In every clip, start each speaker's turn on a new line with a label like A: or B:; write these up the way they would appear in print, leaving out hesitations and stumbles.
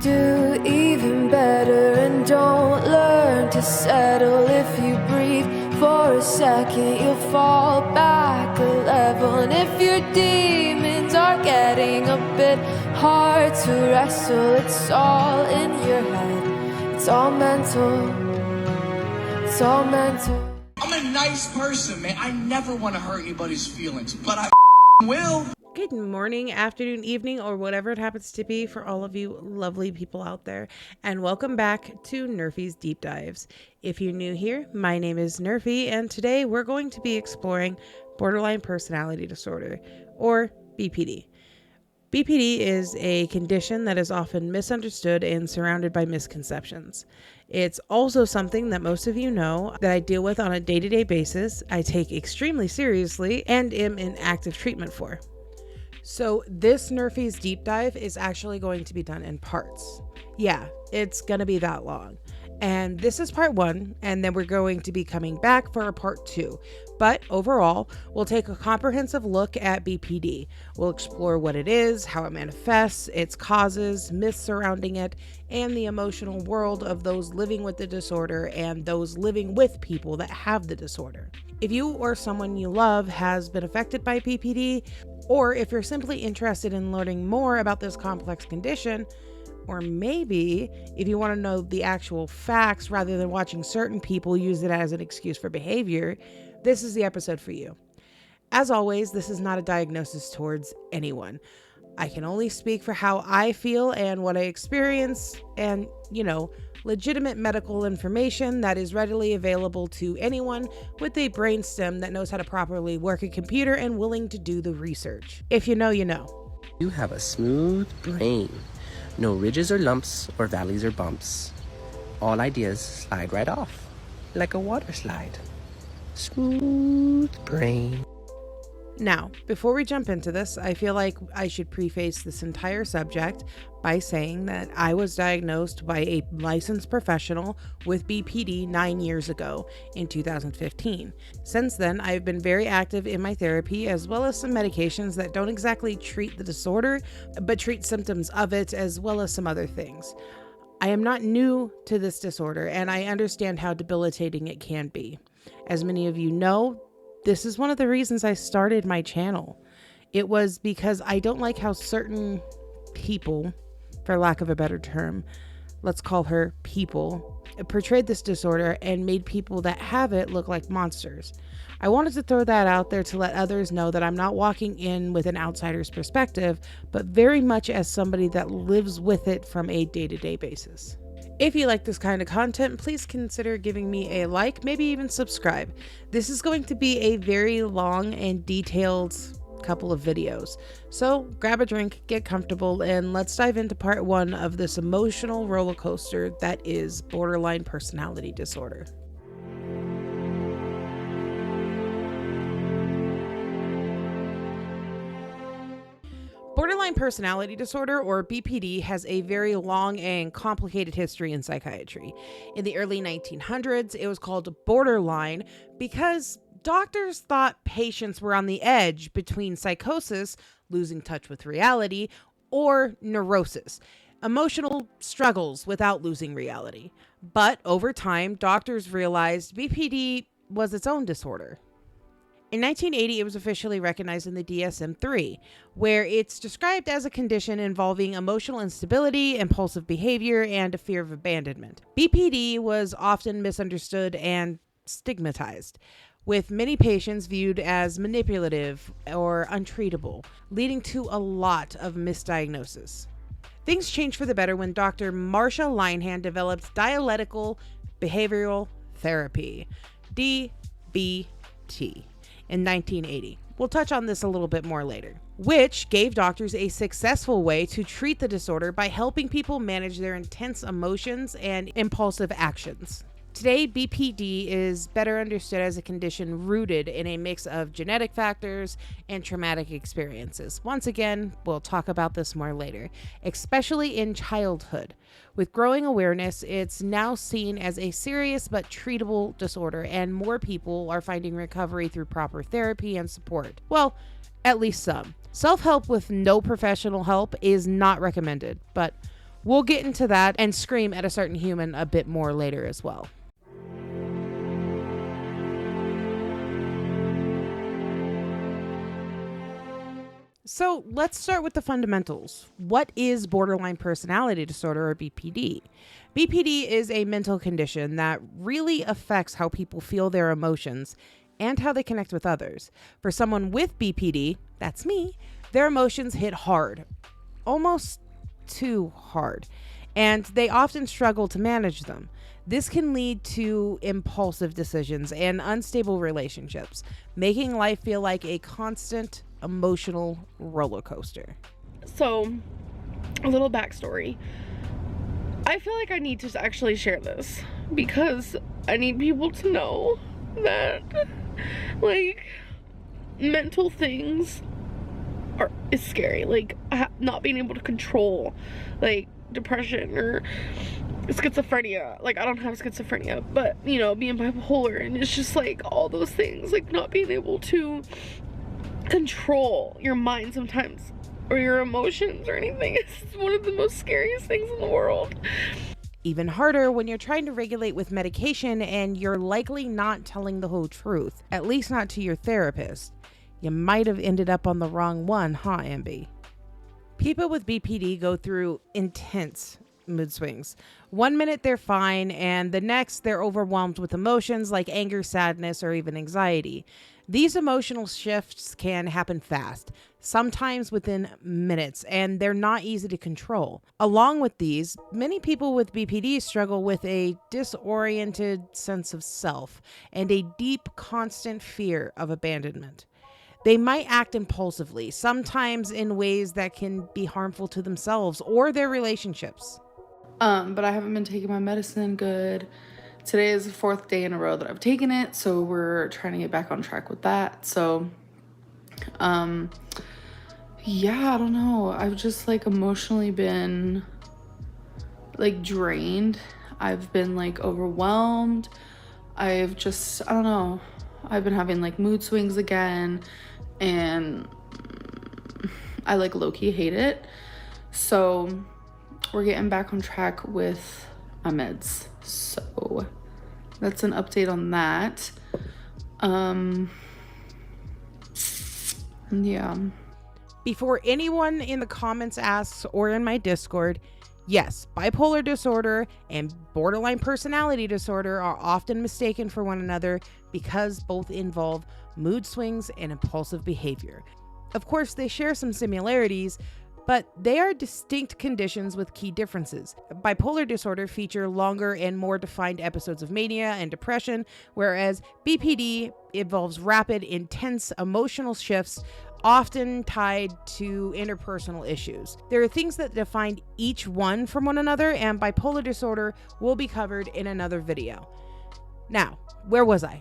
A: do even better, and don't learn to settle. If you breathe for a second, you'll fall back a level. And if your demons are getting a bit hard to wrestle, it's all in your head. It's all mental. It's all mental.
B: I'm a nice person, man. I never want to hurt anybody's feelings, but I will.
C: Good morning, afternoon, evening, or whatever it happens to be for all of you lovely people out there, and welcome back to Nerfy's Deep Dives. If you're new here, my name is Nerfy, and today we're going to be exploring borderline personality disorder, or BPD. BPD is a condition that is often misunderstood and surrounded by misconceptions. It's also something that most of you know that I deal with on a day-to-day basis, I take extremely seriously, and am in active treatment for. So this Nerfy's Deep Dive is actually going to be done in parts. Yeah, it's going to be that long. And this is part 1, and then we're going to be coming back for a part 2. But overall, we'll take a comprehensive look at BPD. We'll explore what it is, how it manifests, its causes, myths surrounding it, and the emotional world of those living with the disorder and those living with people that have the disorder. If you or someone you love has been affected by BPD, or if you're simply interested in learning more about this complex condition, or maybe if you want to know the actual facts rather than watching certain people use it as an excuse for behavior, this is the episode for you. As always, this is not a diagnosis towards anyone. I can only speak for how I feel and what I experience, and, legitimate medical information that is readily available to anyone with a brainstem that knows how to properly work a computer and willing to do the research. If you know, you know.
D: You have a smooth brain. No ridges or lumps or valleys or bumps. All ideas slide right off, like a water slide. Smooth brain.
C: Now, before we jump into this, I feel like I should preface this entire subject by saying that I was diagnosed by a licensed professional with BPD 9 years ago in 2015. Since then, I've been very active in my therapy, as well as some medications that don't exactly treat the disorder, but treat symptoms of it, as well as some other things. I am not new to this disorder, and I understand how debilitating it can be. As many of you know, this is one of the reasons I started my channel. It was because I don't like how certain people, for lack of a better term, let's call her people, portrayed this disorder and made people that have it look like monsters. I wanted to throw that out there to let others know that I'm not walking in with an outsider's perspective, but very much as somebody that lives with it from a day-to-day basis. If you like this kind of content, please consider giving me a like, maybe even subscribe. This is going to be a very long and detailed couple of videos. So grab a drink, get comfortable, and let's dive into part 1 of this emotional roller coaster that is borderline personality disorder. Borderline personality disorder, or BPD, has a very long and complicated history in psychiatry. In the early 1900s, it was called borderline because doctors thought patients were on the edge between psychosis, losing touch with reality, or neurosis, emotional struggles without losing reality. But over time, doctors realized BPD was its own disorder. In 1980, it was officially recognized in the DSM-3, where it's described as a condition involving emotional instability, impulsive behavior, and a fear of abandonment. BPD was often misunderstood and stigmatized, with many patients viewed as manipulative or untreatable, leading to a lot of misdiagnosis. Things changed for the better when Dr. Marcia Linehan developed dialectical behavioral therapy, DBT. In 1980. We'll touch on this a little bit more later, which gave doctors a successful way to treat the disorder by helping people manage their intense emotions and impulsive actions. Today, BPD is better understood as a condition rooted in a mix of genetic factors and traumatic experiences. Once again, we'll talk about this more later, especially in childhood. With growing awareness, it's now seen as a serious but treatable disorder, and more people are finding recovery through proper therapy and support. Well, at least some. Self-help with no professional help is not recommended, but We'll get into that and scream at a certain human a bit more later as well. So let's start with the fundamentals. What is borderline personality disorder, or BPD? BPD is a mental condition that really affects how people feel their emotions and how they connect with others. For someone with BPD, that's me, their emotions hit hard, almost too hard, and they often struggle to manage them. This can lead to impulsive decisions and unstable relationships, making life feel like a constant emotional roller coaster.
E: So, a little backstory. I feel like I need to actually share this because I need people to know that, like, mental things is scary. Like, not being able to control, like, depression or schizophrenia. Like, I don't have schizophrenia, but, you know, being bipolar, and it's just like all those things, like not being able to control your mind sometimes or your emotions or anything. It's one of the most scariest things in the world.
C: Even harder when you're trying to regulate with medication and you're likely not telling the whole truth, at least not to your therapist. You might have ended up on the wrong one, huh, Amby? People with BPD go through intense mood swings. 1 minute they're fine, and the next they're overwhelmed with emotions like anger, sadness, or even anxiety. These emotional shifts can happen fast, sometimes within minutes, and they're not easy to control. Along with these, many people with BPD struggle with a disoriented sense of self and a deep, constant fear of abandonment. They might act impulsively, sometimes in ways that can be harmful to themselves or their relationships.
F: But I haven't been taking my medicine good. Today is the 4th day in a row that I've taken it, so we're trying to get back on track with that. So, yeah, I don't know. I've just, like, emotionally been, like, drained. I've been, like, overwhelmed. I don't know. I've been having, like, mood swings again, and I, like, low-key hate it. So we're getting back on track with my meds. So that's an update on that. Yeah.
C: Before anyone in the comments asks, or in my Discord, yes, bipolar disorder and borderline personality disorder are often mistaken for one another because both involve mood swings and impulsive behavior. Of course, they share some similarities, but they are distinct conditions with key differences. Bipolar disorder feature longer and more defined episodes of mania and depression, whereas BPD involves rapid, intense emotional shifts, often tied to interpersonal issues. There are things that define each one from one another, and bipolar disorder will be covered in another video. Now, where was I?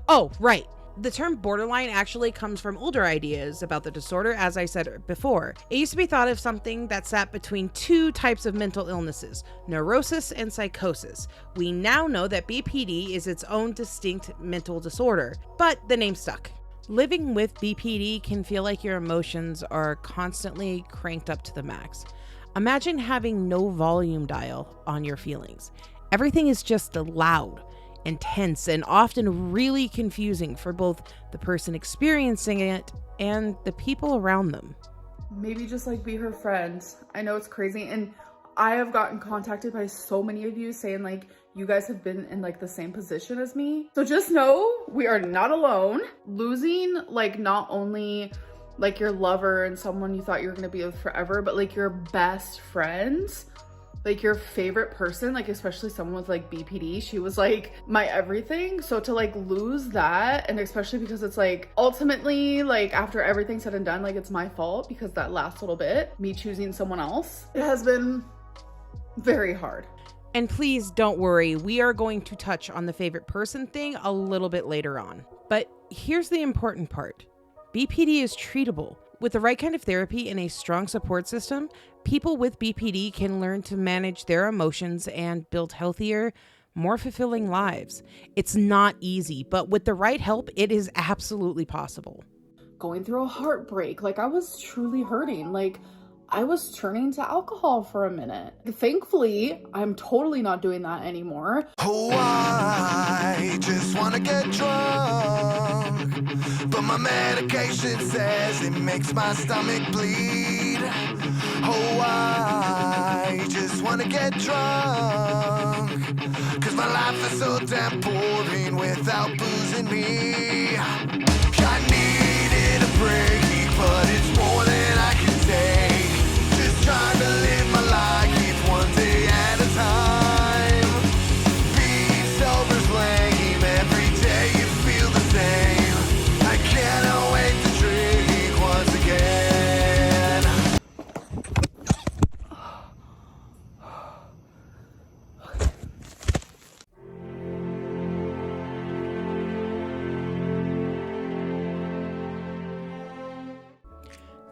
C: Oh, right. The term borderline actually comes from older ideas about the disorder, as I said before. It used to be thought of something that sat between two types of mental illnesses, neurosis and psychosis. We now know that BPD is its own distinct mental disorder, but the name stuck. Living with BPD can feel like your emotions are constantly cranked up to the max. Imagine having no volume dial on your feelings. Everything is just loud, intense, and often really confusing for both the person experiencing it and the people around them.
F: Maybe just like be her friend. I know it's crazy, and I have gotten contacted by so many of you saying like you guys have been in like the same position as me. So just know we are not alone. Losing like not only like your lover and someone you thought you were gonna be with forever, but like your best friends, like your favorite person, like especially someone with like BPD. She was like my everything. So to like lose that, and especially because it's like ultimately like after everything's said and done, like it's my fault because that last little bit, me choosing someone else, it has been very hard.
C: And please don't worry, we are going to touch on the favorite person thing a little bit later on. But here's the important part. BPD is treatable. With the right kind of therapy and a strong support system, people with BPD can learn to manage their emotions and build healthier, more fulfilling lives. It's not easy, but with the right help, it is absolutely possible.
F: Going through a heartbreak, like I was truly hurting. Like I was turning to alcohol for a minute. Thankfully, I'm totally not doing that anymore.
G: Oh, I just wanna get drunk, but my medication says it makes my stomach bleed. Oh, I just wanna get drunk, cause my life is so damn boring without booze in me. I needed a break, but it's more than I can take. Just trying to live my life one day at a time. Being sober's lame, every day you feel the same. I cannot wait to drink once again.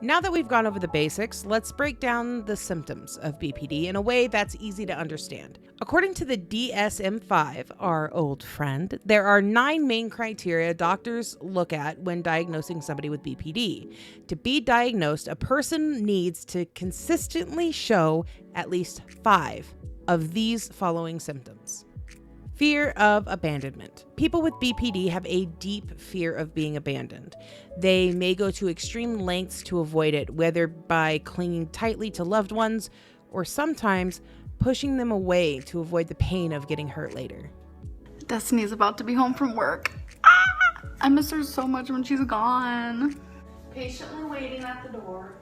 C: Now that we've gone over the basics, let's break down the symptoms of BPD in a way that's easy to understand. According to the DSM-5, our old friend, there are 9 main criteria doctors look at when diagnosing somebody with BPD. To be diagnosed, a person needs to consistently show at least 5 of these following symptoms. Fear of abandonment. People with BPD have a deep fear of being abandoned. They may go to extreme lengths to avoid it, whether by clinging tightly to loved ones or sometimes pushing them away to avoid the pain of getting hurt later.
E: Destiny's about to be home from work. I miss her so much when she's gone.
F: Patiently waiting at the door.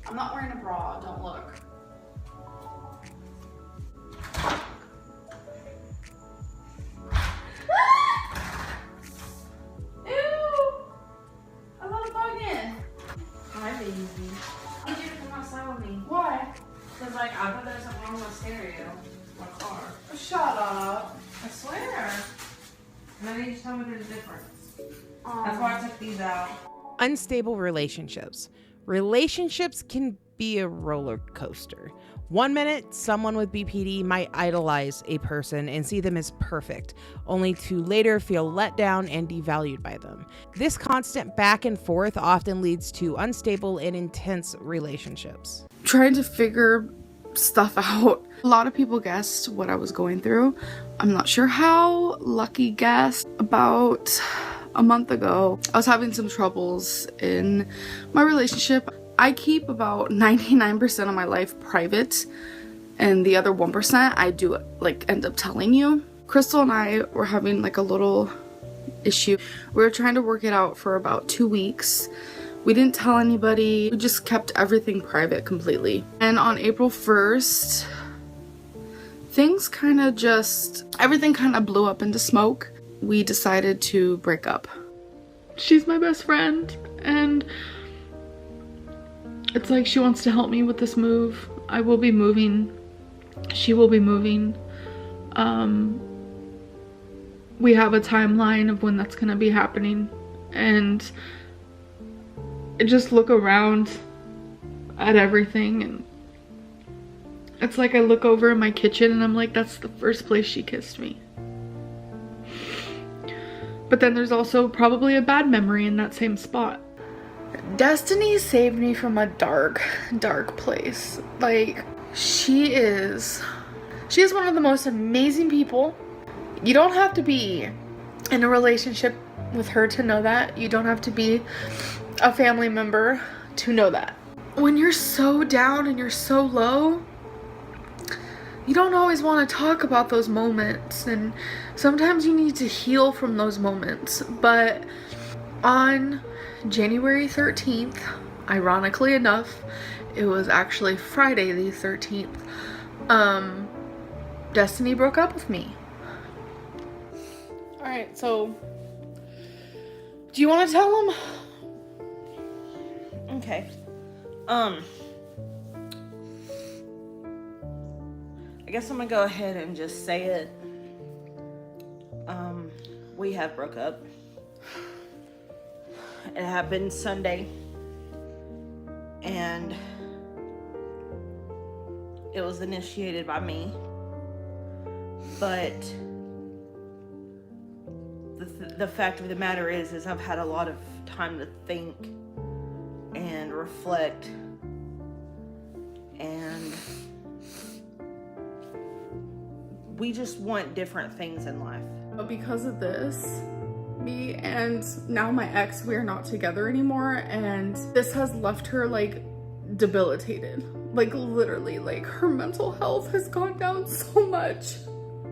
F: I'm not wearing a bra, don't look.
C: Because, like, I thought there was something wrong with my stereo, my car.
F: Shut up.
C: I swear. And then you tell me there's a difference. That's why I took these out. Unstable relationships. Relationships can be a roller coaster. One minute, someone with BPD might idolize a person and see them as perfect, only to later feel let down and devalued by them. This constant back and forth often leads to unstable and intense relationships.
E: Trying to figure stuff out. A lot of people guessed what I was going through. I'm not sure how. Lucky guessed. About a month ago, I was having some troubles in my relationship. I keep about 99% of my life private, and the other 1% I do like end up telling you. Crystal and I were having like a little issue. We were trying to work it out for about 2 weeks. We didn't tell anybody. We just kept everything private completely. And on April 1st, things kind of everything kind of blew up into smoke. We decided to break up. She's my best friend, and it's like she wants to help me with this move. I will be moving. She will be moving. We have a timeline of when that's gonna be happening, and I just look around at everything, and it's like I look over in my kitchen and I'm like, that's the first place she kissed me. But then there's also probably a bad memory in that same spot. Destiny saved me from a dark place. Like, she is one of the most amazing people. You don't have to be in a relationship with her to know that. You don't have to be a family member to know that. When you're so down and you're so low, you don't always want to talk about those moments, and sometimes you need to heal from those moments. But on January 13th, ironically enough, it was actually Friday the 13th, Destiny broke up with me. Alright, so do you want to tell him?
H: Okay. I guess I'm gonna go ahead and just say it. We have broke up. It happened Sunday, and it was initiated by me, but the fact of the matter is I've had a lot of time to think and reflect and we just want different things in life.
F: But because of this, me and now my ex, we are not together anymore, and this has left her like debilitated. Like literally, like her mental health has gone down so much.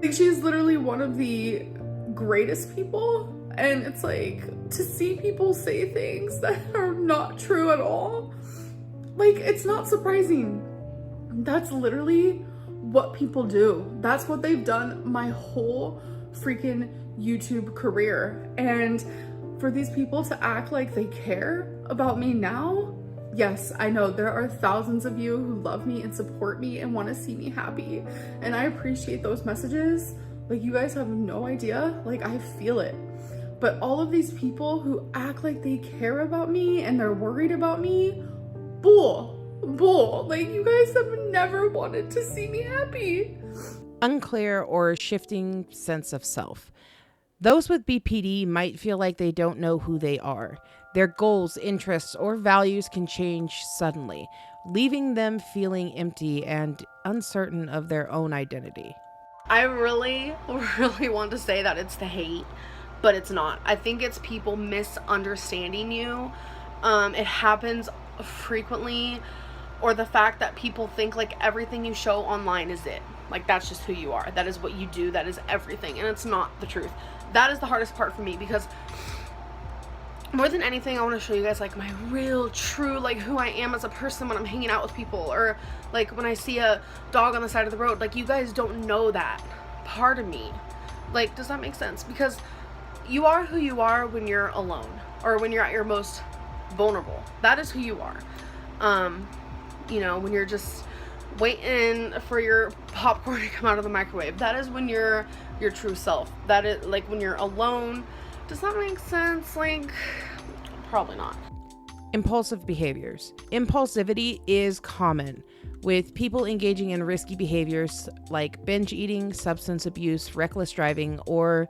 F: Like she's literally one of the greatest people, and it's like to see people say things that are not true at all, like it's not surprising. That's literally what people do. That's what they've done my whole freaking YouTube career. And for these people to act like they care about me now, yes, I know there are thousands of you who love me and support me and want to see me happy, and I appreciate those messages. Like, you guys have no idea, like I feel it. But all of these people who act like they care about me and they're worried about me, bull. Like, you guys have never wanted to see me happy.
C: Unclear or shifting sense of self. Those with BPD might feel like they don't know who they are. Their goals, interests, or values can change suddenly, leaving them feeling empty and uncertain of their own identity.
E: I really want to say that it's the hate, but it's not. I think it's people misunderstanding you. It happens frequently, or the fact that people think like everything you show online is it. Like that's just who you are. That is what you do. That is everything. And it's not the truth. That is the hardest part for me, because more than anything, I want to show you guys like my real, true, like who I am as a person when I'm hanging out with people, or like when I see a dog on the side of the road. Like, you guys don't know that part of me. Like, does that make sense? Because you are who you are when you're alone, or when you're at your most vulnerable. That is who you are. You know, when you're just waiting for your popcorn to come out of the microwave, that is when you're your true self. That is like when you're alone. Does that make sense? Like, probably not.
C: Impulsive behaviors. Impulsivity is common, with people engaging in risky behaviors like binge eating, substance abuse, reckless driving, or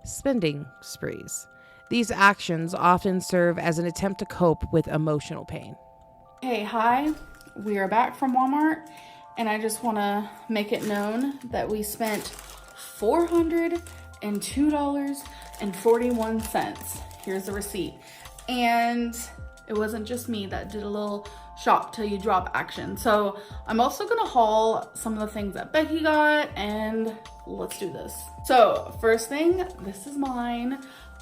C: spending sprees. These actions often serve as an attempt to cope with emotional pain.
F: Hey, hi. We are back from Walmart, and I just want to make it known that we spent $402.41. Here's the receipt. And it wasn't just me that did a little shop till you drop action. So I'm also gonna haul some of the things that Becky got, and let's do this. So first thing, this is mine.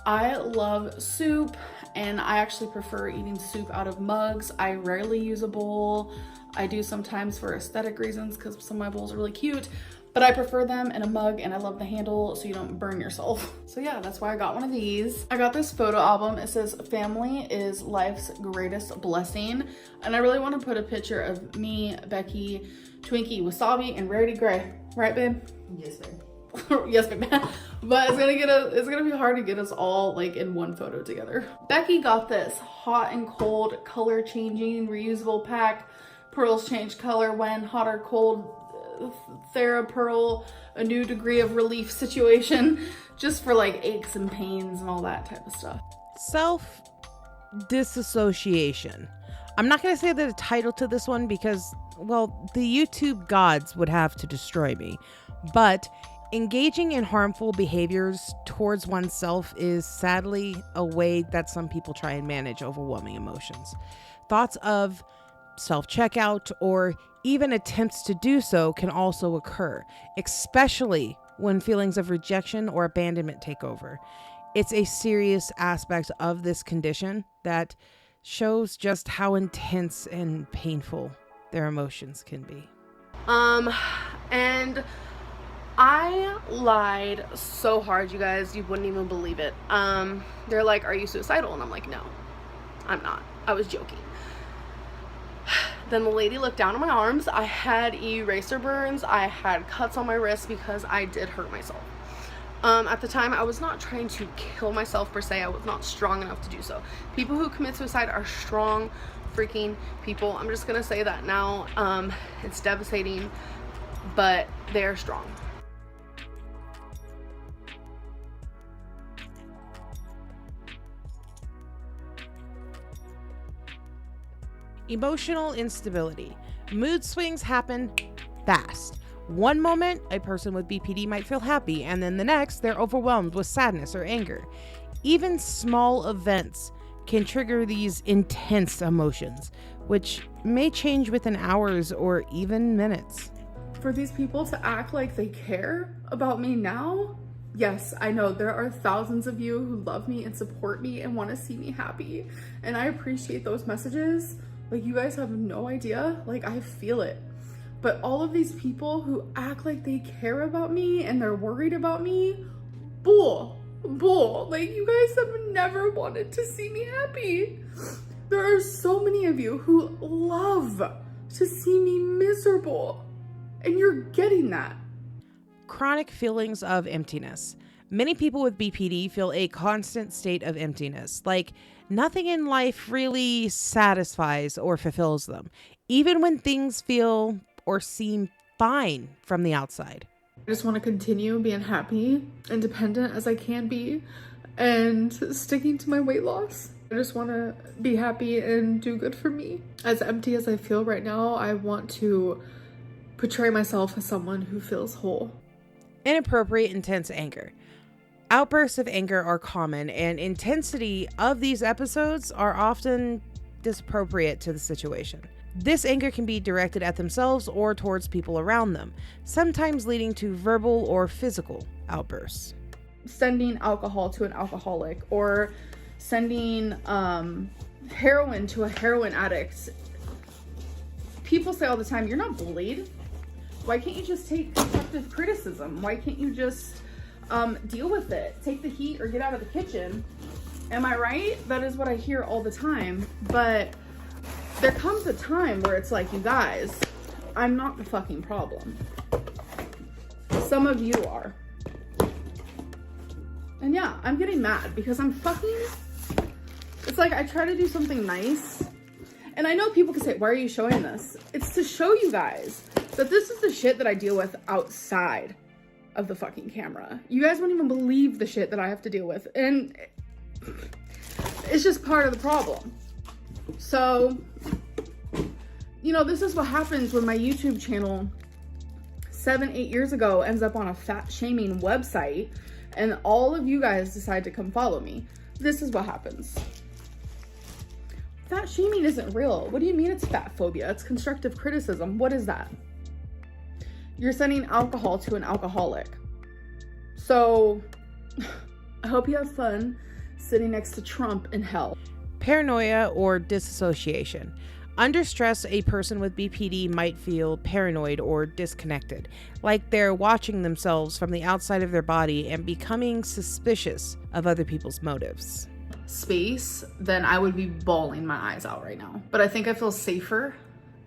F: I love soup, and I actually prefer eating soup out of mugs. I rarely use a bowl. I do sometimes for aesthetic reasons because some of my bowls are really cute, but I prefer them in a mug, and I love the handle so you don't burn yourself. So yeah, that's why I got one of these. I got this photo album. It says family is life's greatest blessing, and I really want to put a picture of me, Becky, Twinkie, Wasabi, and Rarity Gray. Right, babe?
H: Yes, babe.
F: Yes, babe. But it's gonna be hard to get us all like in one photo together. Becky got this hot and cold color changing reusable pack. Pearls change color when hot or cold. TheraPearl, a new degree of relief situation, just for like aches and pains and all that type of stuff.
C: Self-disassociation. I'm not going to say the title to this one because, well, the YouTube gods would have to destroy me. But engaging in harmful behaviors towards oneself is sadly a way that some people try and manage overwhelming emotions. Thoughts of self-checkout or even attempts to do so can also occur, especially when feelings of rejection or abandonment take over. It's a serious aspect of this condition that shows just how intense and painful their emotions can be.
E: And I lied so hard, you guys, you wouldn't even believe it. They're like, are you suicidal? And I'm like, no, I'm not. I was joking. Then the lady looked down at my arms. I had eraser burns. I had cuts on my wrists because I did hurt myself. At the time, I was not trying to kill myself per se. I was not strong enough to do so. People who commit suicide are strong freaking people. I'm just gonna say that now. It's devastating, but they're strong.
C: Emotional instability. Mood swings happen fast. One moment, a person with BPD might feel happy, and then the next, they're overwhelmed with sadness or anger. Even small events can trigger these intense emotions, which may change within hours or even minutes.
F: For these people to act like they care about me now, yes, I know there are thousands of you who love me and support me and want to see me happy, and I appreciate those messages. Like, you guys have no idea, like, I feel it. But all of these people who act like they care about me and they're worried about me, bull. Like, you guys have never wanted to see me happy. There are so many of you who love to see me miserable, and you're getting that.
C: Chronic feelings of emptiness. Many people with BPD feel a constant state of emptiness, like nothing in life really satisfies or fulfills them, even when things feel or seem fine from the outside.
F: I just want to continue being happy, independent as I can be, and sticking to my weight loss. I just want to be happy and do good for me. As empty as I feel right now, I want to portray myself as someone who feels whole.
C: Inappropriate, intense anger. Outbursts of anger are common, and intensity of these episodes are often disappropriate to the situation. This anger can be directed at themselves or towards people around them, sometimes leading to verbal or physical outbursts.
F: Sending alcohol to an alcoholic, or sending heroin to a heroin addict. People say all the time, you're not bullied. Why can't you just take constructive criticism? Why can't you just deal with it? Take the heat or get out of the kitchen. Am I right? That is what I hear all the time. But there comes a time where it's like, you guys, I'm not the fucking problem. Some of you are. And yeah, I'm getting mad because I'm fucking, it's like I try to do something nice. And I know people can say, why are you showing this? It's to show you guys that this is the shit that I deal with outside of the fucking camera. You guys won't even believe the shit that I have to deal with. And it's just part of the problem. So, you know, this is what happens when my YouTube channel 7-8 years ago ends up on a fat shaming website and all of you guys decide to come follow me. This is what happens. Fat shaming isn't real. What do you mean it's fat phobia? It's constructive criticism. What is that? You're sending alcohol to an alcoholic. So I hope you have fun sitting next to Trump in hell.
C: Paranoia or disassociation. Under stress, a person with BPD might feel paranoid or disconnected, like they're watching themselves from the outside of their body and becoming suspicious of other people's motives.
F: Space, then I would be bawling my eyes out right now. But I think I feel safer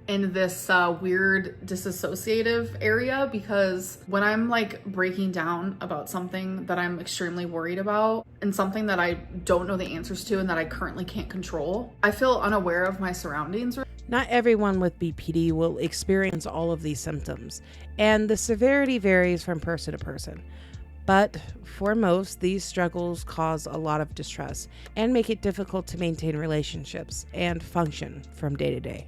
F: in this weird disassociative area, because when I'm like breaking down about something that I'm extremely worried about and something that I don't know the answers to and that I currently can't control, I feel unaware of my surroundings.
C: Not everyone with BPD will experience all of these symptoms, and the severity varies from person to person. But for most, these struggles cause a lot of distress and make it difficult to maintain relationships and function from day to day.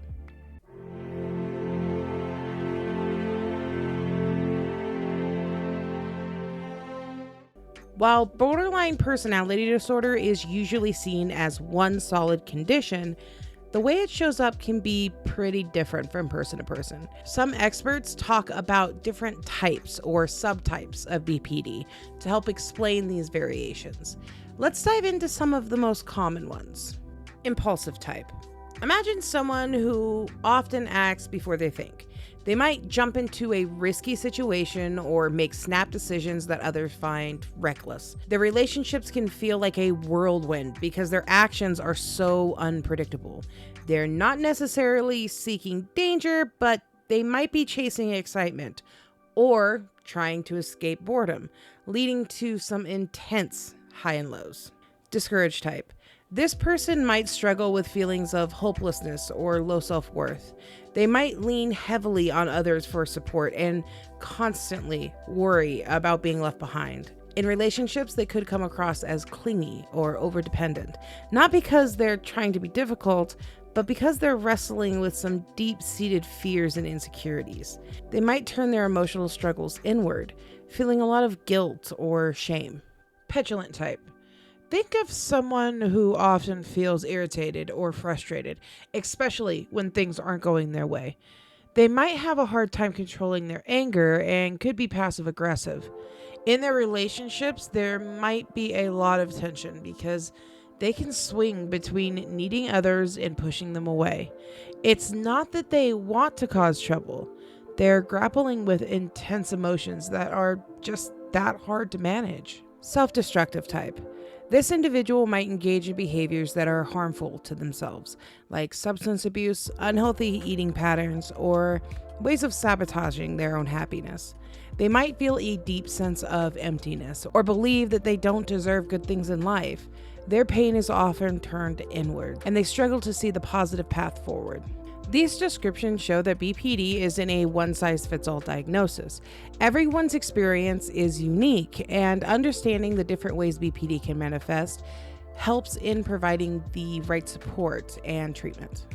C: While borderline personality disorder is usually seen as one solid condition, the way it shows up can be pretty different from person to person. Some experts talk about different types or subtypes of BPD to help explain these variations. Let's dive into some of the most common ones. Impulsive type. Imagine someone who often acts before they think. They might jump into a risky situation or make snap decisions that others find reckless. Their relationships can feel like a whirlwind because their actions are so unpredictable. They're not necessarily seeking danger, but they might be chasing excitement or trying to escape boredom, leading to some intense high and lows. Discouraged type. This person might struggle with feelings of hopelessness or low self-worth. They might lean heavily on others for support and constantly worry about being left behind. In relationships, they could come across as clingy or overdependent, not because they're trying to be difficult, but because they're wrestling with some deep-seated fears and insecurities. They might turn their emotional struggles inward, feeling a lot of guilt or shame. Petulant type. Think of someone who often feels irritated or frustrated, especially when things aren't going their way. They might have a hard time controlling their anger and could be passive-aggressive. In their relationships, there might be a lot of tension because they can swing between needing others and pushing them away. It's not that they want to cause trouble. They're grappling with intense emotions that are just that hard to manage. Self-destructive type. This individual might engage in behaviors that are harmful to themselves, like substance abuse, unhealthy eating patterns, or ways of sabotaging their own happiness. They might feel a deep sense of emptiness or believe that they don't deserve good things in life. Their pain is often turned inward, and they struggle to see the positive path forward. These descriptions show that BPD isn't a one-size-fits-all diagnosis. Everyone's experience is unique, and understanding the different ways BPD can manifest helps in providing the right support and treatment.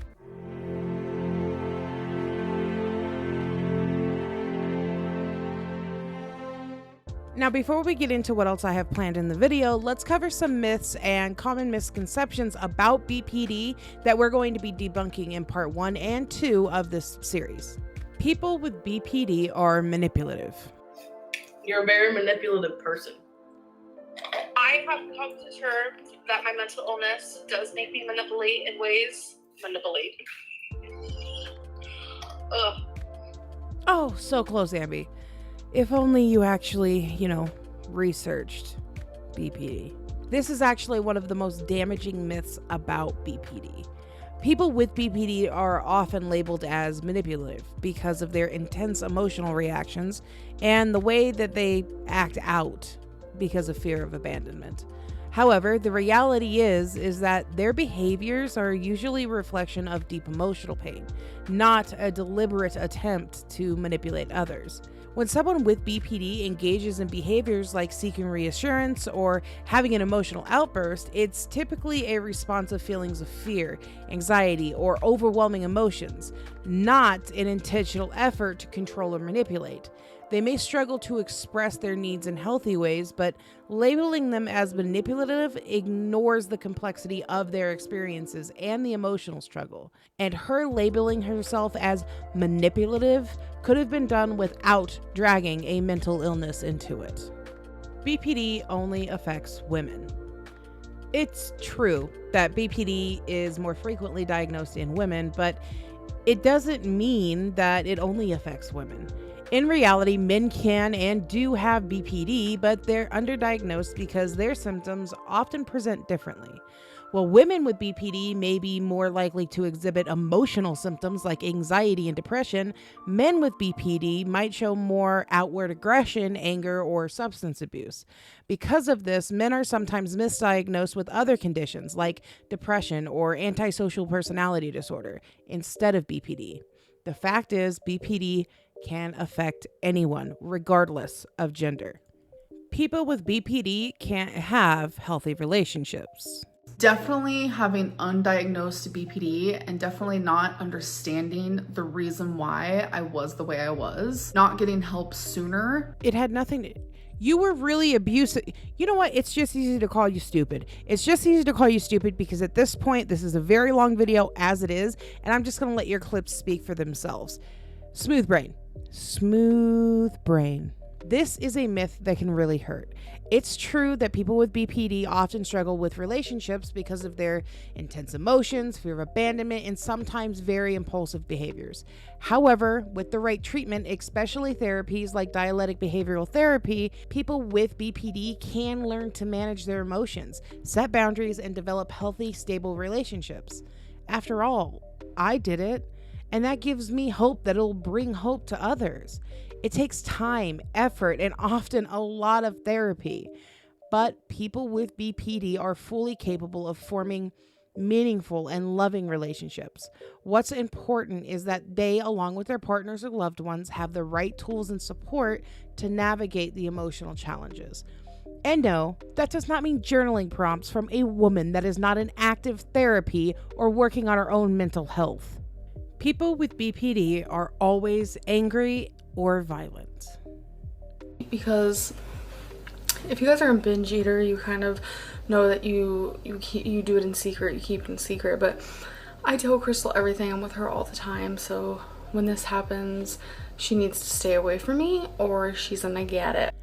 C: Now, before we get into what else I have planned in the video, let's cover some myths and common misconceptions about BPD that we're going to be debunking in part 1 and 2 of this series. People with BPD are manipulative.
E: You're a very manipulative person.
F: I have come to terms that my mental illness does make me manipulate in ways. Ugh.
C: Oh, so close, Amby. If only you actually, researched BPD. This is actually one of the most damaging myths about BPD. People with BPD are often labeled as manipulative because of their intense emotional reactions and the way that they act out because of fear of abandonment. However, the reality is that their behaviors are usually a reflection of deep emotional pain, not a deliberate attempt to manipulate others. When someone with BPD engages in behaviors like seeking reassurance or having an emotional outburst, it's typically a response of feelings of fear, anxiety, or overwhelming emotions, not an intentional effort to control or manipulate. They may struggle to express their needs in healthy ways, but labeling them as manipulative ignores the complexity of their experiences and the emotional struggle. And her labeling herself as manipulative could have been done without dragging a mental illness into it. BPD only affects women. It's true that BPD is more frequently diagnosed in women, but it doesn't mean that it only affects women. In reality, men can and do have BPD, but they're underdiagnosed because their symptoms often present differently. While women with BPD may be more likely to exhibit emotional symptoms like anxiety and depression, men with BPD might show more outward aggression, anger, or substance abuse. Because of this, men are sometimes misdiagnosed with other conditions like depression or antisocial personality disorder instead of BPD. The fact is, BPD can affect anyone, regardless of gender. People with BPD can't have healthy relationships.
F: Definitely having undiagnosed BPD and definitely not understanding the reason why I was the way I was, not getting help sooner.
C: It had nothing to... You were really abusive. You know what? It's just easy to call you stupid. It's just easy to call you stupid because at this point, this is a very long video as it is, and I'm just going to let your clips speak for themselves. Smooth brain. Smooth brain. This is a myth that can really hurt. It's true that people with BPD often struggle with relationships because of their intense emotions, fear of abandonment, and sometimes very impulsive behaviors. However, with the right treatment, especially therapies like dialectic behavioral therapy, people with BPD can learn to manage their emotions, set boundaries, and develop healthy, stable relationships. After all, I did it. And that gives me hope that it'll bring hope to others. It takes time, effort, and often a lot of therapy. But people with BPD are fully capable of forming meaningful and loving relationships. What's important is that they, along with their partners or loved ones, have the right tools and support to navigate the emotional challenges. And no, that does not mean journaling prompts from a woman that is not in active therapy or working on her own mental health. People with BPD are always angry or violent.
F: Because if you guys are a binge eater, you kind of know that you do it in secret, you keep it in secret. But I tell Crystal everything. I'm with her all the time. So when this happens, she needs to stay away from me or she's gonna get it.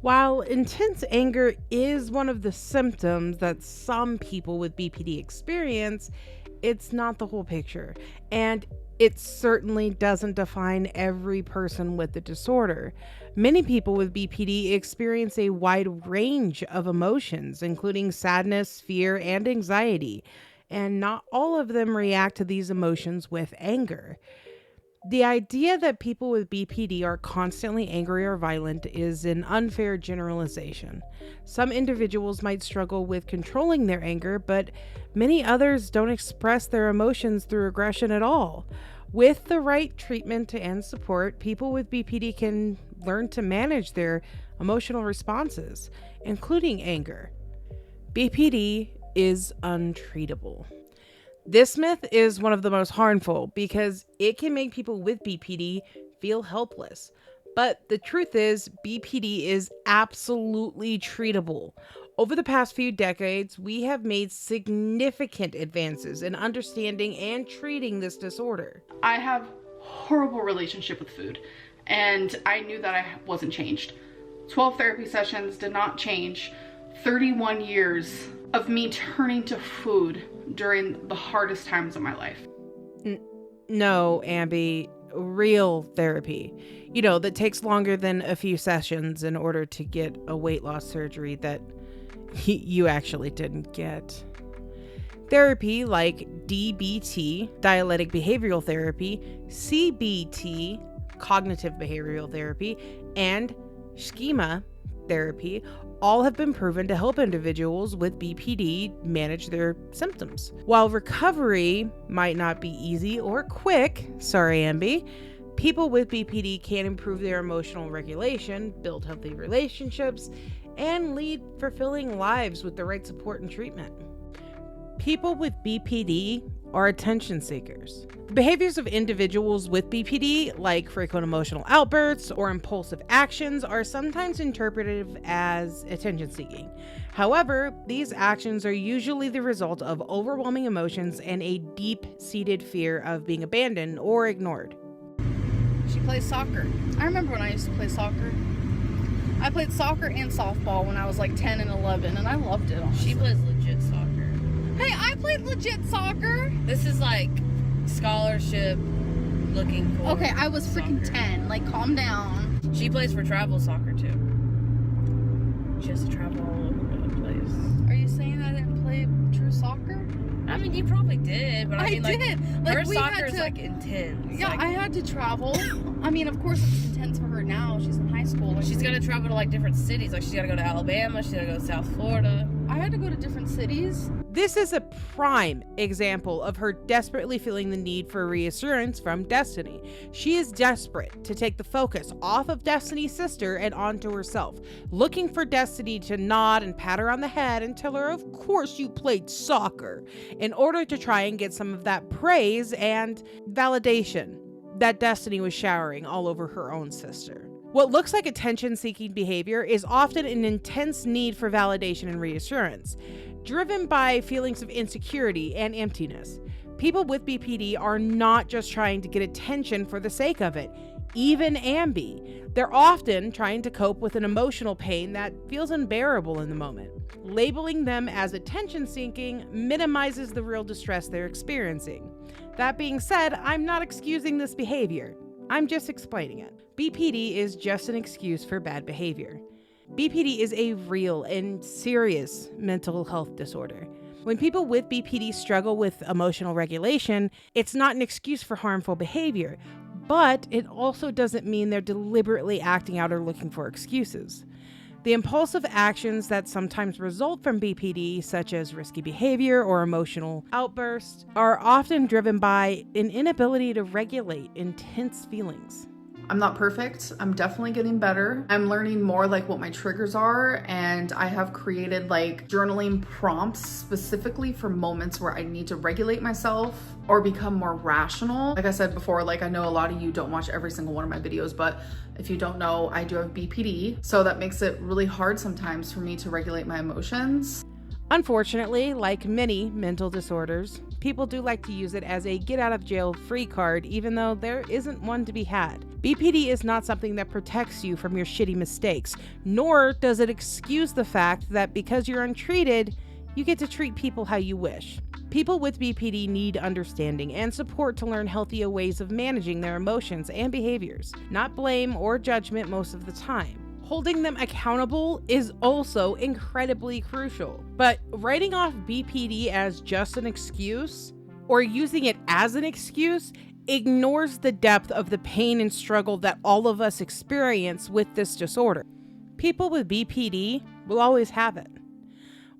C: While intense anger is one of the symptoms that some people with BPD experience, it's not the whole picture. And it certainly doesn't define every person with the disorder. Many people with BPD experience a wide range of emotions, including sadness, fear, and anxiety. And not all of them react to these emotions with anger. The idea that people with BPD are constantly angry or violent is an unfair generalization. Some individuals might struggle with controlling their anger, but many others don't express their emotions through aggression at all. With the right treatment and support, people with BPD can learn to manage their emotional responses, including anger. BPD is untreatable. This myth is one of the most harmful because it can make people with BPD feel helpless. But the truth is, BPD is absolutely treatable. Over the past few decades, we have made significant advances in understanding and treating this disorder.
F: I have horrible relationship with food, and I knew that I wasn't changed. 12 therapy sessions did not change 31 years of me turning to food during the hardest times of my life.
C: No, Amby, real therapy. That takes longer than a few sessions in order to get a weight loss surgery that you actually didn't get. Therapy like DBT, dialectic behavioral therapy, CBT, cognitive behavioral therapy, and schema therapy all have been proven to help individuals with BPD manage their symptoms. While recovery might not be easy or quick, sorry Amby, people with BPD can improve their emotional regulation, build healthy relationships, and lead fulfilling lives with the right support and treatment. People with BPD are attention seekers. The behaviors of individuals with BPD, like frequent emotional outbursts or impulsive actions, are sometimes interpreted as attention seeking. However, these actions are usually the result of overwhelming emotions and a deep-seated fear of being abandoned or ignored.
I: She plays soccer. I remember when I used to play soccer. I played soccer and softball when I was like 10 and 11, and I loved it. Honestly.
J: She plays legit soccer.
I: Hey, I played legit soccer.
J: This is like scholarship looking for.
I: Okay, I was freaking soccer. 10. Like, calm down.
J: She plays for travel soccer too. She has to travel all over the place.
I: Are you saying I didn't play true soccer?
J: I mean, you probably did, but I mean, like,
I: did. Like,
J: her soccer is like intense.
I: Yeah,
J: like,
I: I had to travel. I mean, of course it's intense for her now. She's in high school. Like,
J: she's got to travel to like different cities. Like, she's got to go to Alabama. She's got to go to South Florida.
I: I had to go to different cities.
C: This is a prime example of her desperately feeling the need for reassurance from Destiny. She is desperate to take the focus off of Destiny's sister and onto herself, looking for Destiny to nod and pat her on the head and tell her, of course you played soccer, in order to try and get some of that praise and validation that Destiny was showering all over her own sister. What looks like attention-seeking behavior is often an intense need for validation and reassurance, driven by feelings of insecurity and emptiness. People with BPD are not just trying to get attention for the sake of it. Even Amby, they're often trying to cope with an emotional pain that feels unbearable in the moment. Labeling them as attention-seeking minimizes the real distress they're experiencing. That being said, I'm not excusing this behavior. I'm just explaining it. BPD is just an excuse for bad behavior. BPD is a real and serious mental health disorder. When people with BPD struggle with emotional regulation, it's not an excuse for harmful behavior, but it also doesn't mean they're deliberately acting out or looking for excuses. The impulsive actions that sometimes result from BPD, such as risky behavior or emotional outbursts, are often driven by an inability to regulate intense feelings.
F: I'm not perfect. I'm definitely getting better. I'm learning more like what my triggers are, and I have created like journaling prompts specifically for moments where I need to regulate myself or become more rational. Like I said before, like I know a lot of you don't watch every single one of my videos, but if you don't know, I do have BPD. So that makes it really hard sometimes for me to regulate my emotions.
C: Unfortunately, like many mental disorders, people do like to use it as a get out of jail free card, even though there isn't one to be had. BPD is not something that protects you from your shitty mistakes, nor does it excuse the fact that because you're untreated, you get to treat people how you wish. People with BPD need understanding and support to learn healthier ways of managing their emotions and behaviors, not blame or judgment most of the time. Holding them accountable is also incredibly crucial. But writing off BPD as just an excuse, or using it as an excuse, ignores the depth of the pain and struggle that all of us experience with this disorder. People with BPD will always have it.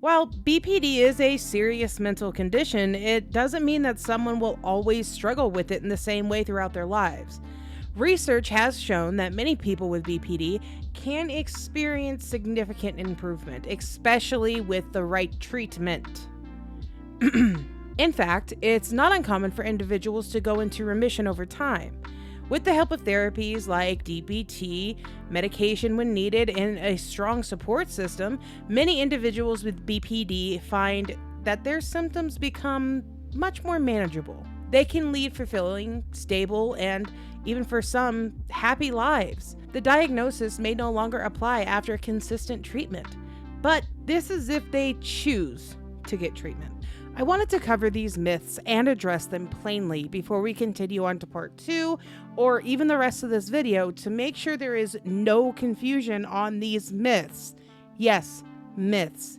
C: While BPD is a serious mental condition, it doesn't mean that someone will always struggle with it in the same way throughout their lives. Research has shown that many people with BPD can experience significant improvement, especially with the right treatment. In fact, it's not uncommon for individuals to go into remission over time. With the help of therapies like DBT, medication when needed, and a strong support system, many individuals with BPD find that their symptoms become much more manageable. They can lead fulfilling, stable, and even for some, happy lives. The diagnosis may no longer apply after consistent treatment, but this is if they choose to get treatment. I wanted to cover these myths and address them plainly before we continue on to part 2 or even the rest of this video to make sure there is no confusion on these myths. Yes, myths.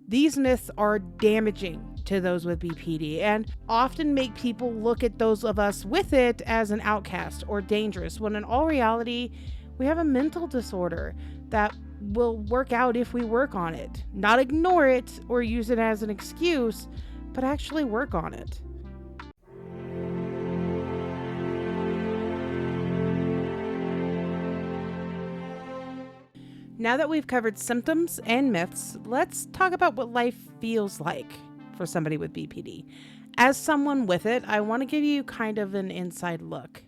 C: These myths are damaging to those with BPD and often make people look at those of us with it as an outcast or dangerous, when in all reality, we have a mental disorder that will work out if we work on it. Not ignore it or use it as an excuse, but actually work on it. Now that we've covered symptoms and myths, let's talk about what life feels like for somebody with BPD. As someone with it, I want to give you kind of an inside look.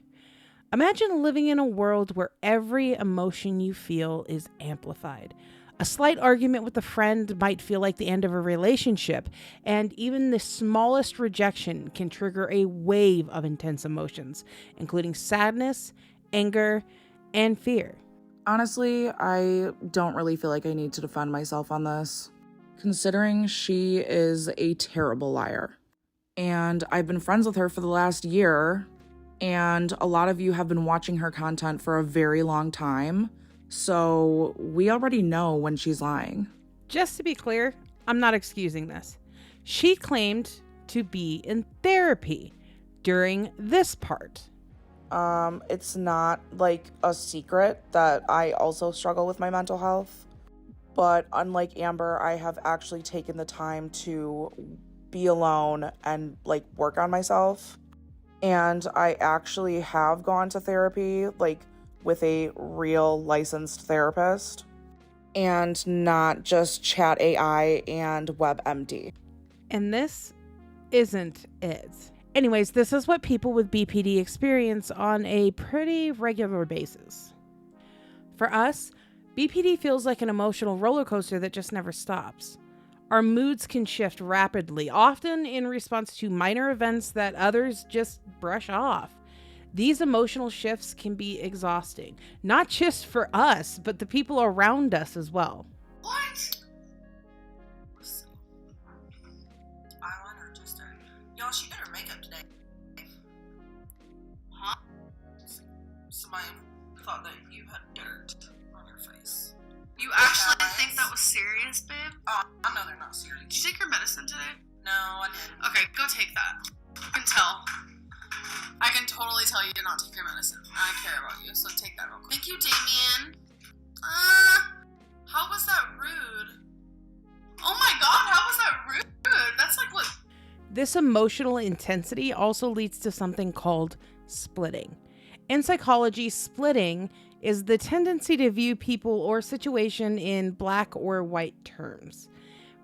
C: Imagine living in a world where every emotion you feel is amplified. A slight argument with a friend might feel like the end of a relationship, and even the smallest rejection can trigger a wave of intense emotions, including sadness, anger, and fear.
K: Honestly, I don't really feel like I need to defend myself on this, considering she is a terrible liar. And I've been friends with her for the last year, and a lot of you have been watching her content for a very long time, so we already know when she's lying.
C: Just to be clear, I'm not excusing this. She claimed to be in therapy during this part.
K: It's not like a secret that I also struggle with my mental health, but unlike Amber, I have actually taken the time to be alone and like work on myself. And I actually have gone to therapy, like with a real licensed therapist, and not just Chat AI and WebMD.
C: And this isn't it. Anyways, this is what people with BPD experience on a pretty regular basis. For us, BPD feels like an emotional roller coaster that just never stops. Our moods can shift rapidly, often in response to minor events that others just brush off. These emotional shifts can be exhausting, not just for us, but the people around us as well.
J: What? Eyeliner just started. Y'all, she did her makeup today. Huh? Somebody thought that you had dirt on your face. You actually think that was serious, babe? Oh, I know they're not serious. Did you take your medicine today? No, I didn't. Okay, go take that. I can tell. I can totally tell you did not take your medicine. I care about you, so take that real quick. Thank you, Damien. How was that rude? Oh my god, how was that rude? That's like what...
C: This emotional intensity also leads to something called splitting. In psychology, splitting is the tendency to view people or situation in black or white terms.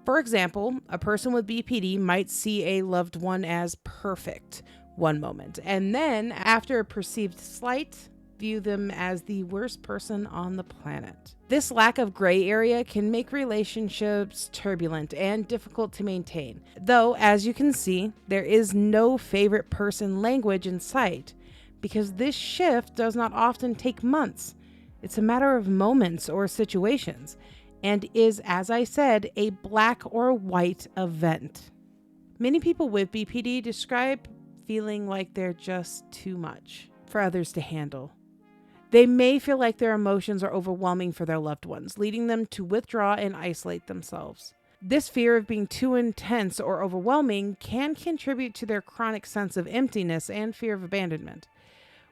C: For example, a person with BPD might see a loved one as perfect one moment, and then, after a perceived slight, view them as the worst person on the planet. This lack of gray area can make relationships turbulent and difficult to maintain. Though, as you can see, there is no favorite person language in sight, because this shift does not often take months. It's a matter of moments or situations, and is, as I said, a black or white event. Many people with BPD describe feeling like they're just too much for others to handle. They may feel like their emotions are overwhelming for their loved ones, leading them to withdraw and isolate themselves. This fear of being too intense or overwhelming can contribute to their chronic sense of emptiness and fear of abandonment.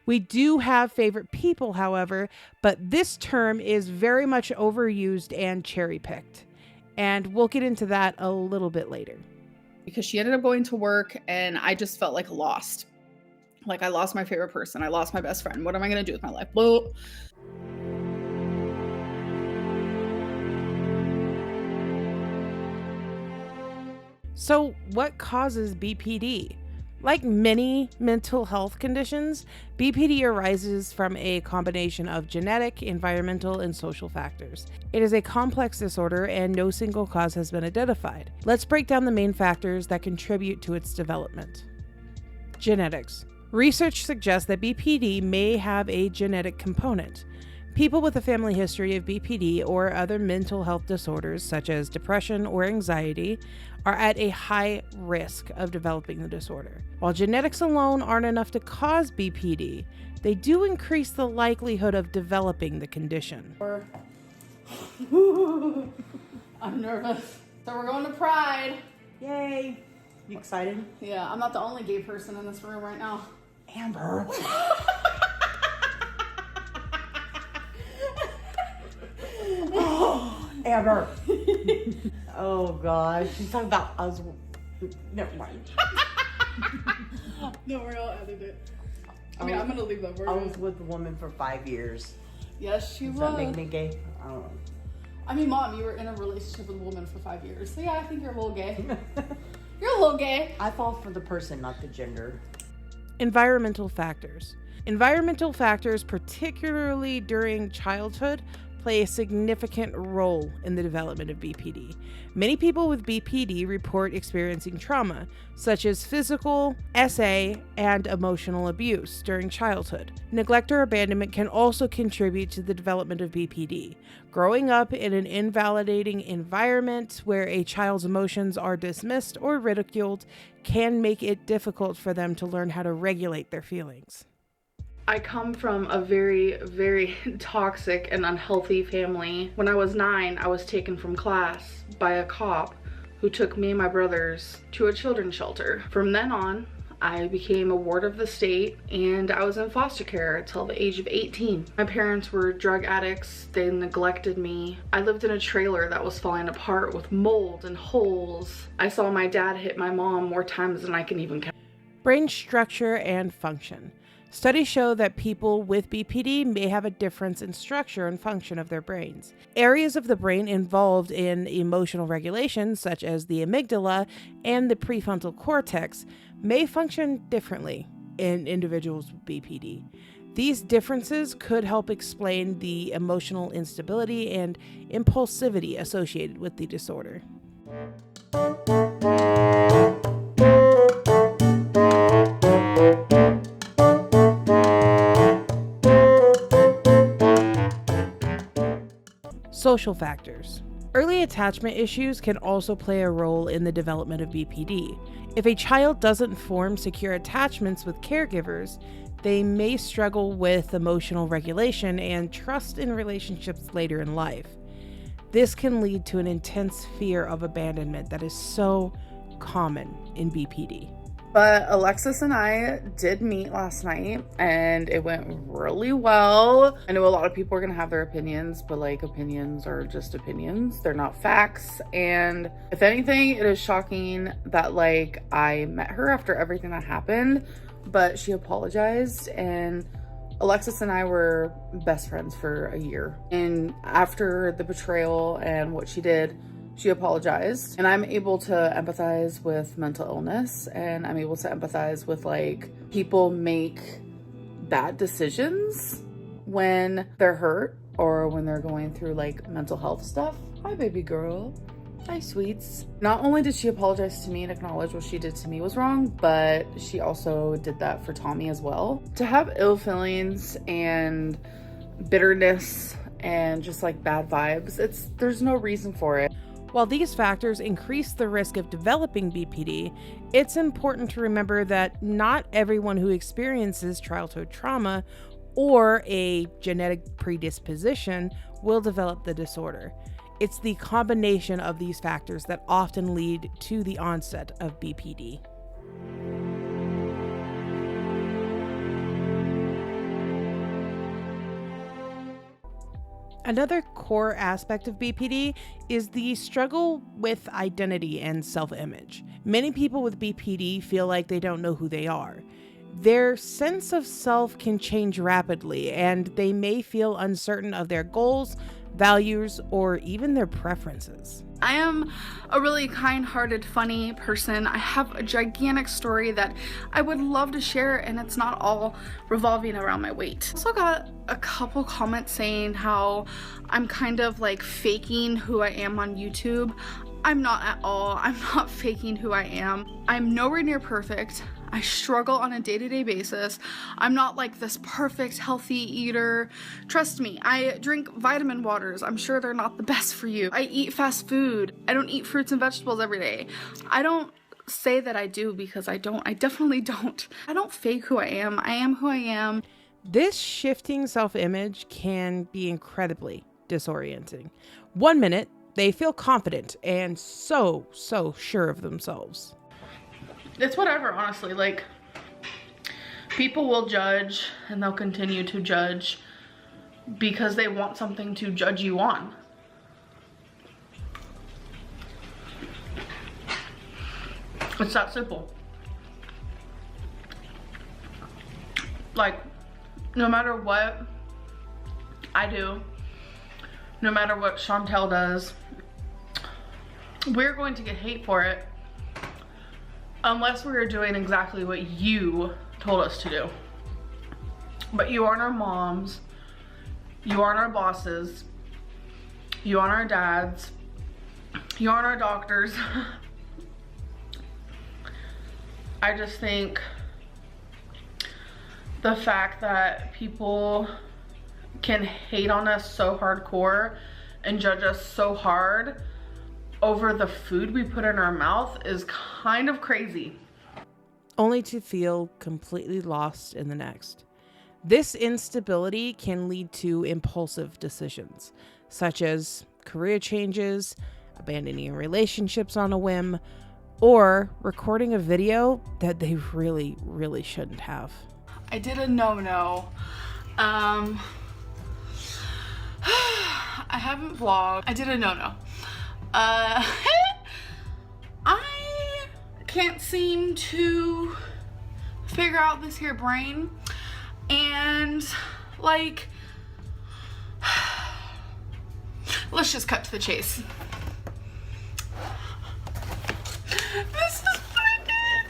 C: We do have favorite people, however, but this term is very much overused and cherry-picked. And we'll get into that a little bit later.
F: Because she ended up going to work and I just felt like lost. Like I lost my favorite person. I lost my best friend. What am I going to do with my life? Well,
C: so what causes BPD? Like many mental health conditions, BPD arises from a combination of genetic, environmental, and social factors. It is a complex disorder and no single cause has been identified. Let's break down the main factors that contribute to its development. Genetics. Research suggests that BPD may have a genetic component. People with a family history of BPD or other mental health disorders, such as depression or anxiety, are at a high risk of developing the disorder. While genetics alone aren't enough to cause BPD, they do increase the likelihood of developing the condition.
F: I'm nervous. So we're going to Pride.
H: Yay. You excited?
F: Yeah, I'm not the only gay person in this room right now.
H: Amber. Amber. Oh gosh, she's talking about us. Never mind.
F: No, we're all edited it. I'm gonna leave that word.
H: I was with a woman for 5 years.
F: Yes, she
H: Does
F: was.
H: that make me gay? I don't know.
F: I mean, Mom, you were in a relationship with a woman for 5 years. So yeah, I think you're a little gay. You're a little gay.
H: I fall for the person, not the gender.
C: Environmental factors. Environmental factors, particularly during childhood, play a significant role in the development of BPD. Many people with BPD report experiencing trauma, such as physical, SA, and emotional abuse during childhood. Neglect or abandonment can also contribute to the development of BPD. Growing up in an invalidating environment where a child's emotions are dismissed or ridiculed can make it difficult for them to learn how to regulate their feelings.
E: I come from a very, very toxic and unhealthy family. When I was 9, I was taken from class by a cop who took me and my brothers to a children's shelter. From then on, I became a ward of the state and I was in foster care until the age of 18. My parents were drug addicts. They neglected me. I lived in a trailer that was falling apart with mold and holes. I saw my dad hit my mom more times than I can even count.
C: Brain structure and function. Studies show that people with BPD may have a difference in structure and function of their brains. Areas of the brain involved in emotional regulation, such as the amygdala and the prefrontal cortex, may function differently in individuals with BPD. These differences could help explain the emotional instability and impulsivity associated with the disorder. Social factors. Early attachment issues can also play a role in the development of BPD. If a child doesn't form secure attachments with caregivers, they may struggle with emotional regulation and trust in relationships later in life. This can lead to an intense fear of abandonment that is so common in BPD.
F: But Alexis and I did meet last night and it went really well. I know a lot of people are gonna have their opinions, but like opinions are just opinions. They're not facts. And if anything, it is shocking that like I met her after everything that happened, but she apologized and Alexis and I were best friends for a year. And after the betrayal and what she did, she apologized. And I'm able to empathize with mental illness, and I'm able to empathize with like people make bad decisions when they're hurt or when they're going through like mental health stuff. Hi, baby girl. Hi, sweets. Not only did she apologize to me and acknowledge what she did to me was wrong, but she also did that for Tommy as well. To have ill feelings and bitterness and just like bad vibes, there's no reason for it.
C: While these factors increase the risk of developing BPD, it's important to remember that not everyone who experiences childhood trauma or a genetic predisposition will develop the disorder. It's the combination of these factors that often lead to the onset of BPD. Another core aspect of BPD is the struggle with identity and self-image. Many people with BPD feel like they don't know who they are. Their sense of self can change rapidly, and they may feel uncertain of their goals, values, or even their preferences.
I: I am a really kind-hearted, funny person. I have a gigantic story that I would love to share, and it's not all revolving around my weight. I also got a couple comments saying how I'm kind of like faking who I am on YouTube. I'm not at all. I'm not faking who I am. I'm nowhere near perfect. I struggle on a day-to-day basis. I'm not like this perfect healthy eater. Trust me, I drink vitamin waters. I'm sure they're not the best for you. I eat fast food. I don't eat fruits and vegetables every day. I don't say that I do because I don't. I definitely don't. I don't fake who I am. I am who I am.
C: This shifting self-image can be incredibly disorienting. 1 minute, they feel confident and so sure of themselves.
E: It's whatever, honestly. Like, people will judge and they'll continue to judge because they want something to judge you on. It's that simple. Like, no matter what I do, no matter what Chantel does, we're going to get hate for it. Unless we're doing exactly what you told us to do. But you aren't our moms. You aren't our bosses. You aren't our dads. You aren't our doctors. I just think the fact that people can hate on us so hardcore and judge us so hard over the food we put in our mouth is kind of crazy.
C: Only to feel completely lost in the next. This instability can lead to impulsive decisions, such as career changes, abandoning relationships on a whim, or recording a video that they really shouldn't have.
I: I did a no-no. I haven't vlogged. I did a no-no. I can't seem to figure out this here brain, and like, let's just cut to the chase. This is freaking...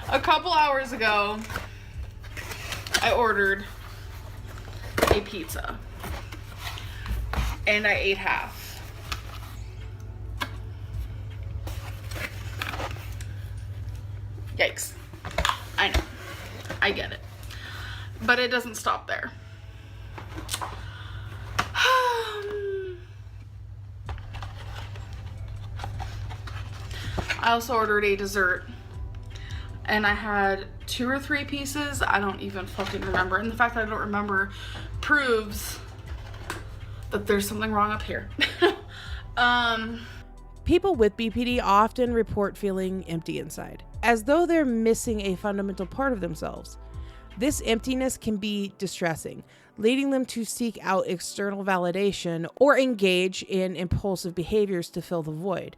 I: A couple hours ago, I ordered a pizza, and I ate half. Yikes. I know. I get it. But it doesn't stop there. I also ordered a dessert. And I had 2 or 3 pieces. I don't even fucking remember. And the fact that I don't remember proves that there's something wrong up here.
C: People with BPD often report feeling empty inside, as though they're missing a fundamental part of themselves. This emptiness can be distressing, leading them to seek out external validation or engage in impulsive behaviors to fill the void.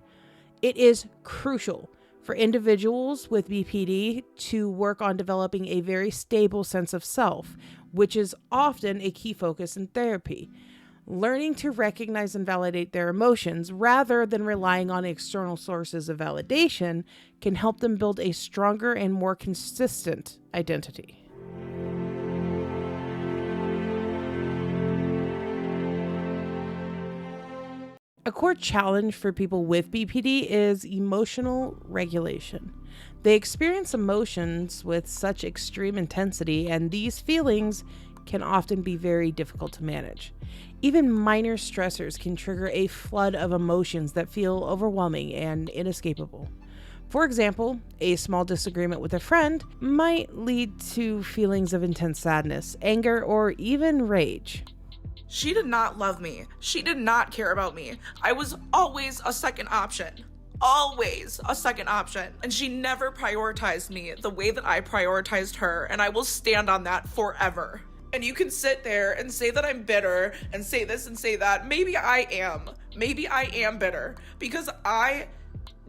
C: It is crucial For individuals with BPD to work on developing a very stable sense of self, which is often a key focus in therapy. Learning to recognize and validate their emotions rather than relying on external sources of validation can help them build a stronger and more consistent identity. A core challenge for people with BPD is emotional regulation. They experience emotions with such extreme intensity, and these feelings can often be very difficult to manage. Even minor stressors can trigger a flood of emotions that feel overwhelming and inescapable. For example, a small disagreement with a friend might lead to feelings of intense sadness, anger, or even rage.
K: She did not love me. She did not care about me. I was always a second option. Always a second option. And she never prioritized me the way that I prioritized her, and I will stand on that forever. And you can sit there and say that I'm bitter and say this and say that. Maybe I am. Maybe I am bitter because I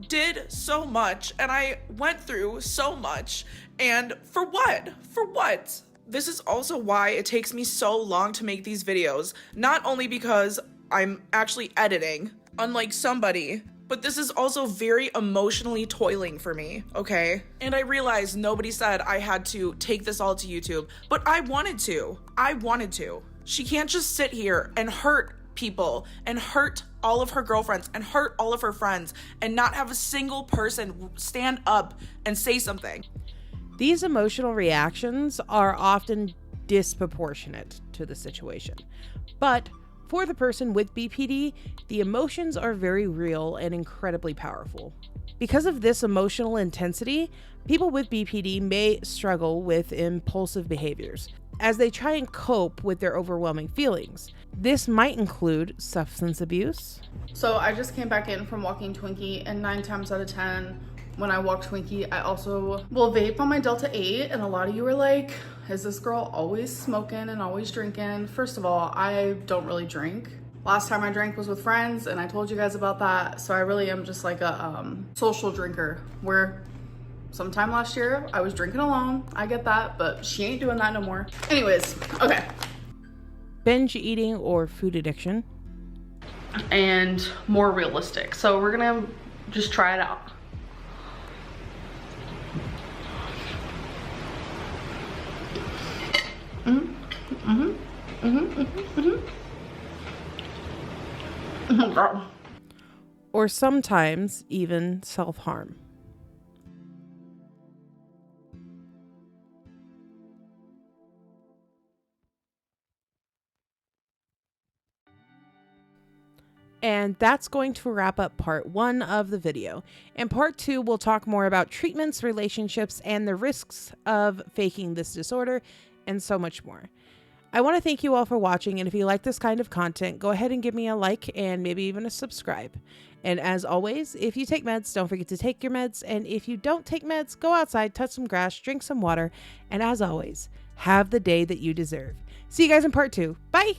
K: did so much and I went through so much. And for what? For what? This is also why it takes me so long to make these videos. Not only because I'm actually editing, unlike somebody, but this is also very emotionally toiling for me, okay? And I realize nobody said I had to take this all to YouTube, but I wanted to. I wanted to. She can't just sit here and hurt people and hurt all of her girlfriends and hurt all of her friends and not have a single person stand up and say something.
C: These emotional reactions are often disproportionate to the situation. But for the person with BPD, the emotions are very real and incredibly powerful. Because of this emotional intensity, people with BPD may struggle with impulsive behaviors as they try and cope with their overwhelming feelings. This might include substance abuse.
F: So I just came back in from walking Twinkie, and 9 times out of 10, when I walk Twinkie, I also will vape on my Delta 8, and a lot of you are like, is this girl always smoking and always drinking? First of all, I don't really drink. Last time I drank was with friends, and I told you guys about that, so I really am just like a social drinker, where sometime last year I was drinking alone. I get that, but she ain't doing that no more. Anyways, okay.
C: Binge eating or food addiction.
E: And more realistic. So we're gonna just try it out. Oh God.
C: Or sometimes even self-harm. And that's going to wrap up part 1 of the video. In part 2, we'll talk more about treatments, relationships, and the risks of faking this disorder, and so much more. I want to thank you all for watching, and if you like this kind of content, go ahead and give me a like and maybe even a subscribe. And as always, if you take meds, don't forget to take your meds, and if you don't take meds, go outside, touch some grass, drink some water, and as always, have the day that you deserve. See you guys in part 2. Bye!